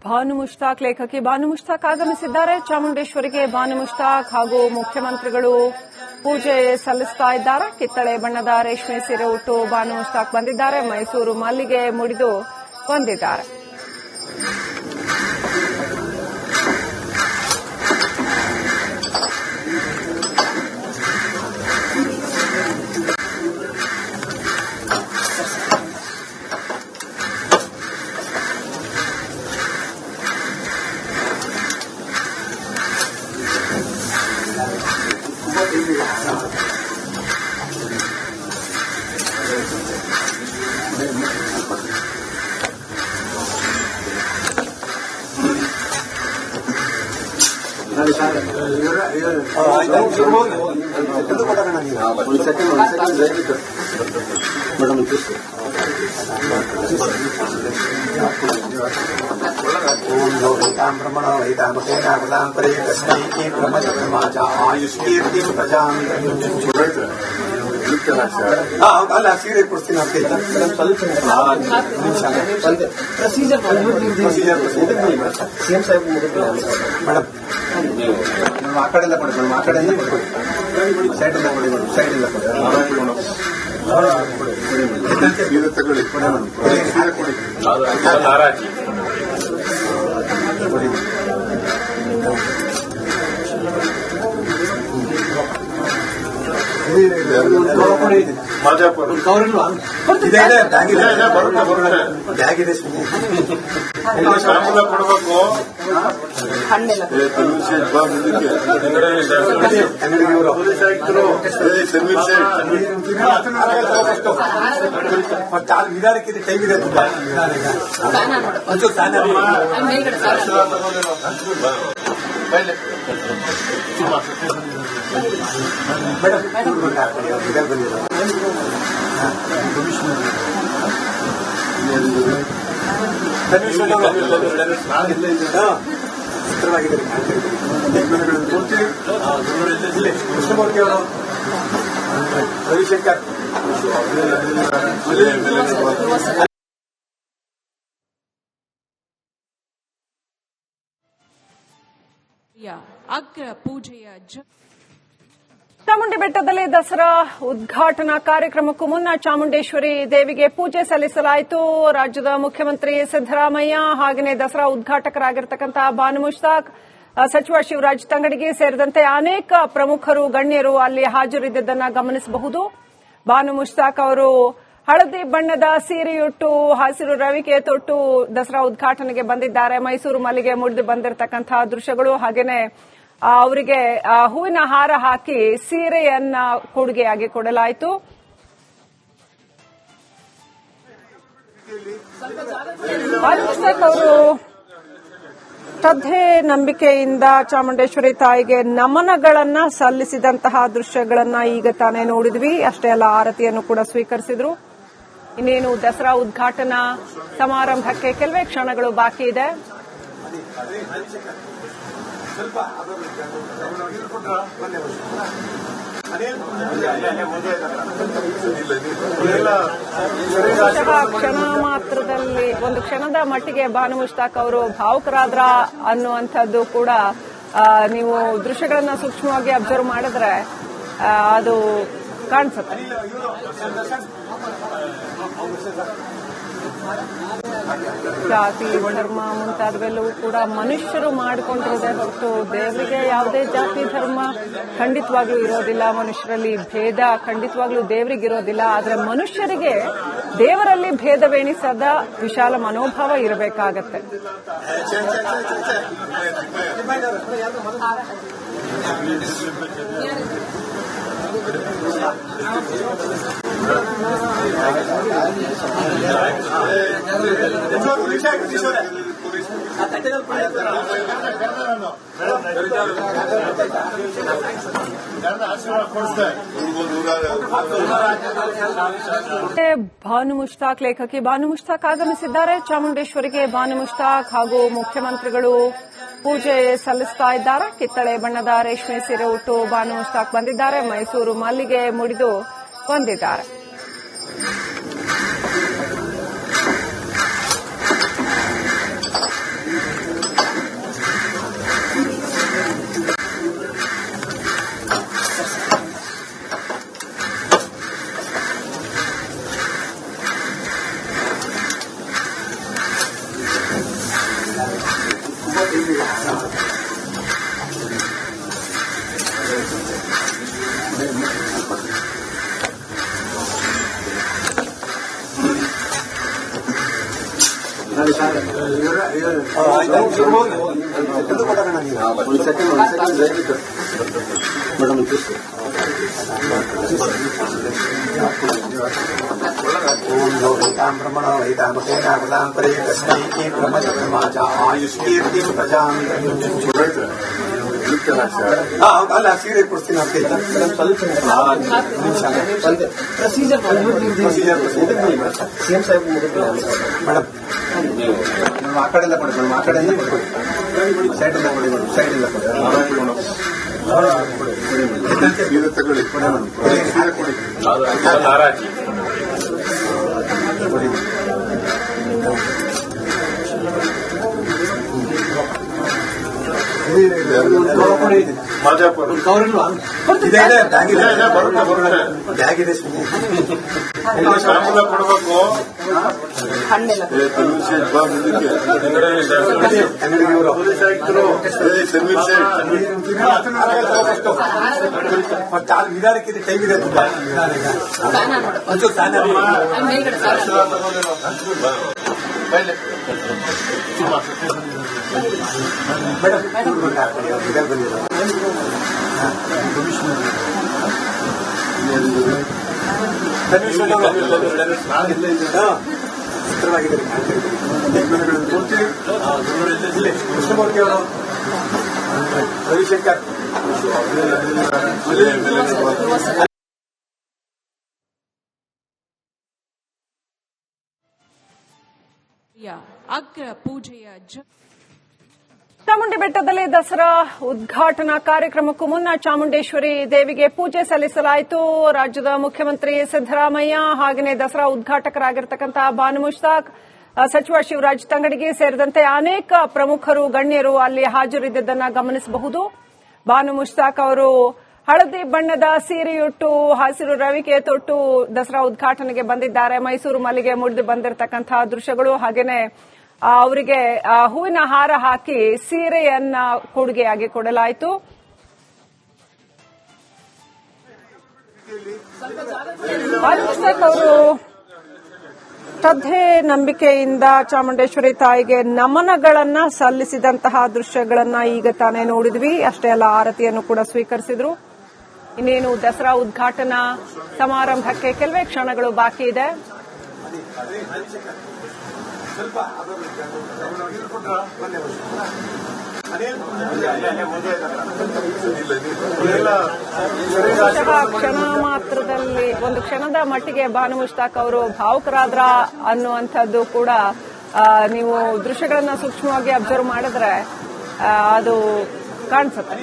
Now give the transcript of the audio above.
ಭಾನು ಮುಷ್ತಾಕ್ ಲೇಖಕಿ ಭಾನು ಮುಷ್ತಾಕ್ ಆಗಮಿಸಿದ್ದಾರೆ. ಚಾಮುಂಡೇಶ್ವರಿಗೆ ಭಾನು ಮುಷ್ತಾಕ್ ಹಾಗೂ ಮುಖ್ಯಮಂತ್ರಿಗಳು ಪೂಜೆ ಸಲ್ಲಿಸ್ತಾ ಇದ್ದಾರೆ. ಕಿತ್ತಳೆ ಬಣ್ಣದ ರೇಷ್ಮೆ ಸೀರೆ ಉಟ್ಟು ಭಾನು ಮುಷ್ತಾಕ್ ಬಂದಿದ್ದಾರೆ. ಮೈಸೂರು ಮಲ್ಲಿಗೆ ಮುಡಿದು ಬಂದಿದ್ದಾರೆ. ಅಲ್ಲ ಸೀರೆ ಕೊಡ್ತೀನಿ ಅಂತ ಮೇಡಮ್ ಆ ಕಡೆಯಿಂದ ಕೊಡಿ ಮೇಡಮ್, ಆ ಕಡೆಯಿಂದ ಕೊಡಿ, ಸೈಡಿಂದ ಕೊಡಿ ಮೇಡಮ್, ಸೈಡಿಂದ ಕೊಡಿ, ತಗೊಳ್ಳಿ ಕೊಡಿ ಮೇಡಮ್, ಕೊಡಿ ನಿಧಾನಕ್ಕಿದೆ, ಟೈಮ್ ಇದೆ ತುಂಬಾ ಕೃಷ್ಣಮೂರ್ತಿ ಅವರು, ರವಿಶಂಕರ್ ಅಗ್ರ ಪೂಜೆಯ ಚಾಮುಂಡಿ ಬೆಟ್ಟದಲ್ಲಿ ದಸರಾ ಉದ್ಘಾಟನಾ ಕಾರ್ಯಕ್ರಮಕ್ಕೂ ಮುನ್ನ ಚಾಮುಂಡೇಶ್ವರಿ ದೇವಿಗೆ ಪೂಜೆ ಸಲ್ಲಿಸಲಾಯಿತು. ರಾಜ್ಯದ ಮುಖ್ಯಮಂತ್ರಿ ಸಿದ್ದರಾಮಯ್ಯ ಹಾಗೆಯೇ ದಸರಾ ಉದ್ಘಾಟಕರಾಗಿರ್ತಕ್ಕಂತಹ ಭಾನು ಮುಷ್ತಾಕ್, ಸಚಿವ ಶಿವರಾಜ್ ತಂಗಡಗಿ ಸೇರಿದಂತೆ ಅನೇಕ ಪ್ರಮುಖರು ಗಣ್ಯರು ಅಲ್ಲಿ ಹಾಜರಿದ್ದನ್ನು ಗಮನಿಸಬಹುದು. ಭಾನು ಮುಷ್ತಾಕ್ ಅವರು ಹಳದಿ ಬಣ್ಣದ ಸೀರೆಯುಟ್ಟು ಹಸಿರು ರವಿಕೆ ತೊಟ್ಟು ದಸರಾ ಉದ್ಘಾಟನೆಗೆ ಬಂದಿದ್ದಾರೆ. ಮೈಸೂರು ಮಲ್ಲಿಗೆ ಮುಡಿದು ಬಂದಿರತಕ್ಕಂತಹ ದೃಶ್ಯಗಳು, ಹಾಗೇನೆ ಅವರಿಗೆ ಹೂವಿನ ಹಾರ ಹಾಕಿ ಸೀರೆಯನ್ನ ಕೊಡುಗೆಯಾಗಿ ಕೊಡಲಾಯಿತು. ಭಾನು ಮುಷ್ತಾಕ್ ಅವರು ಶ್ರದ್ಧೆ ನಂಬಿಕೆಯಿಂದ ಚಾಮುಂಡೇಶ್ವರಿ ತಾಯಿಗೆ ನಮನಗಳನ್ನ ಸಲ್ಲಿಸಿದಂತಹ ದೃಶ್ಯಗಳನ್ನ ಈಗ ತಾನೇ ನೋಡಿದ್ವಿ. ಅಷ್ಟೇ ಅಲ್ಲ, ಆರತಿಯನ್ನು ಕೂಡ ಸ್ವೀಕರಿಸಿದ್ರು. ಇನ್ನೇನು ದಸರಾ ಉದ್ಘಾಟನಾ ಸಮಾರಂಭಕ್ಕೆ ಕೆಲವೇ ಕ್ಷಣಗಳು ಬಾಕಿ ಇದೆ. ಕ್ಷಣ ಮಾತ್ರದಲ್ಲಿ ಒಂದು ಕ್ಷಣದ ಮಟ್ಟಿಗೆ ಭಾನು ಮುಷ್ತಾಕ್ ಅವರು ಭಾವುಕರಾದ್ರ ಅನ್ನುವಂಥದ್ದು ಕೂಡ ನೀವು ದೃಶ್ಯಗಳನ್ನ ಸೂಕ್ಷ್ಮವಾಗಿ ಅಬ್ಸರ್ವ್ ಮಾಡಿದ್ರೆ ಅದು ಕಾಣಿಸುತ್ತೆ. ಜಾತಿ ಧರ್ಮ ಮುಂತಾದವೆಲ್ಲವೂ ಕೂಡ ಮನುಷ್ಯರು ಮಾಡಿಕೊಂಡಿರೋದೇ ಹೊರತು ದೇವರಿಗೆ ಯಾವುದೇ ಜಾತಿ ಧರ್ಮ ಖಂಡಿತವಾಗ್ಲೂ ಇರೋದಿಲ್ಲ. ಮನುಷ್ಯರಲ್ಲಿ ಭೇದ ಖಂಡಿತವಾಗ್ಲೂ ದೇವರಿಗಿರೋದಿಲ್ಲ. ಆದರೆ ಮನುಷ್ಯರಿಗೆ ದೇವರಲ್ಲಿ ಭೇದವೆಣಿಸದ ವಿಶಾಲ ಮನೋಭಾವ ಇರಬೇಕಾಗತ್ತೆ. ಭಾನು ಮುಷ್ತಾಕ್ ಲೇಖಕಿ ಭಾನು ಮುಷ್ತಾಕ್ ಆಗಮಿಸಿದ್ದಾರೆ. ಚಾಮುಂಡೇಶ್ವರಿಗೆ ಭಾನು ಮುಷ್ತಾಕ್ ಹಾಗೂ ಮುಖ್ಯಮಂತ್ರಿಗಳು ಪೂಜೆ ಸಲ್ಲಿಸ್ತಾ ಇದ್ದಾರೆ. ಕಿತ್ತಳೆ ಬಣ್ಣದ ರೇಷ್ಮೆ ಸೀರೆ ಉಟ್ಟು ಭಾನು ಮುಷ್ತಾಕ್ ಬಂದಿದ್ದಾರೆ. ಮೈಸೂರು ಮಲ್ಲಿಗೆ ಮುಡಿದು ಬಂದಿದ್ದಾರೆ. ब्रह्मण वैताम परे तस्मै ब्रह्मचर्माचा आयुष्कीर्तिं प्रजां ಅಲ್ಲ ಸೀರೆ ಕೊಡ್ತೀನಿ ಅಂತ ಮೇಡಮ್ ಆ ಕಡೆಯಿಂದ ಕೊಡಿ ಮೇಡಮ್ ಆ ಕಡೆಯಿಂದ ಕೊಡಿ ಸೈಡಿಂದ ಕೊಡಿ ಮೇಡಮ್ ಸೈಡಿಂದ ಕೊಡಿ ತಗೊಳ್ಳಿ ಕೊಡಿ ಮೇಡಮ್ ಕೊಡಿ ಮಾಜಾಪುರ ಇದೆ ಬ್ಯಾಗ್ ಇದೆ ಕೊಡಬೇಕು ನಿಧಾನಕ್ಕಿದೆ ಟೈಮ್ ಇದೆ ತುಂಬಾ ಚಿತ್ರವಾಗಿದೆ ಕೃಷ್ಣಮೂರ್ತಿ ಅವರು ರವಿಶಂಕರ್ ಅಗ್ರ ಪೂಜೆಯ ಚಾಮುಂಡಿ ಬೆಟ್ಟದಲ್ಲಿ ದಸರಾ ಉದ್ಘಾಟನಾ ಕಾರ್ಯಕ್ರಮಕ್ಕೂ ಮುನ್ನ ಚಾಮುಂಡೇಶ್ವರಿ ದೇವಿಗೆ ಪೂಜೆ ಸಲ್ಲಿಸಲಾಯಿತು. ರಾಜ್ಯದ ಮುಖ್ಯಮಂತ್ರಿ ಸಿದ್ದರಾಮಯ್ಯ ಹಾಗೆಯೇ ದಸರಾ ಉದ್ಘಾಟಕರಾಗಿರ್ತಕ್ಕಂತಹ ಬಾನು ಮುಷ್ತಾಕ್, ಸಚಿವ ಶಿವರಾಜ್ ತಂಗಡಗಿ ಸೇರಿದಂತೆ ಅನೇಕ ಪ್ರಮುಖರು ಗಣ್ಯರು ಅಲ್ಲಿ ಹಾಜರಿದ್ದದ್ದನ್ನು ಗಮನಿಸಬಹುದು. ಬಾನು ಮುಷ್ತಾಕ್ ಅವರು ಹಳದಿ ಬಣ್ಣದ ಸೀರೆಯುಟ್ಟು ಹಸಿರು ರವಿಕೆ ತೊಟ್ಟು ದಸರಾ ಉದ್ಘಾಟನೆಗೆ ಬಂದಿದ್ದಾರೆ. ಮೈಸೂರು ಮಲ್ಲಿಗೆ ಮುಡಿದು ಬಂದಿರತಕ್ಕಂತಹ ದೃಶ್ಯಗಳು, ಹಾಗೇನೆ ಅವರಿಗೆ ಹೂವಿನ ಹಾರ ಹಾಕಿ ಸೀರೆಯನ್ನ ಕೊಡುಗೆಯಾಗಿ ಕೊಡಲಾಯಿತು. ಅವರು ಶ್ರದ್ಧೆ ನಂಬಿಕೆಯಿಂದ ಚಾಮುಂಡೇಶ್ವರಿ ತಾಯಿಗೆ ನಮನಗಳನ್ನ ಸಲ್ಲಿಸಿದಂತಹ ದೃಶ್ಯಗಳನ್ನ ಈಗ ತಾನೇ ನೋಡಿದ್ವಿ. ಅಷ್ಟೇ ಅಲ್ಲ, ಆರತಿಯನ್ನು ಕೂಡ ಸ್ವೀಕರಿಸಿದ್ರು. ಇನ್ನೇನು ದಸರಾ ಉದ್ಘಾಟನಾ ಸಮಾರಂಭಕ್ಕೆ ಕೆಲವೇ ಕ್ಷಣಗಳು ಬಾಕಿ ಇದೆ. ಕ್ಷಣ ಮಾತ್ರದಲ್ಲಿ ಒಂದು ಕ್ಷಣದ ಮಟ್ಟಿಗೆ ಬಾನು ಮುಷ್ತಾಕ್ ಅವರು ಭಾವುಕರಾದ್ರ ಅನ್ನುವಂಥದ್ದು ಕೂಡ ನೀವು ದೃಶ್ಯಗಳನ್ನ ಸೂಕ್ಷ್ಮವಾಗಿ ಅಬ್ಸರ್ವ್ ಮಾಡಿದ್ರೆ ಅದು ಕಾಣಿಸುತ್ತೆ.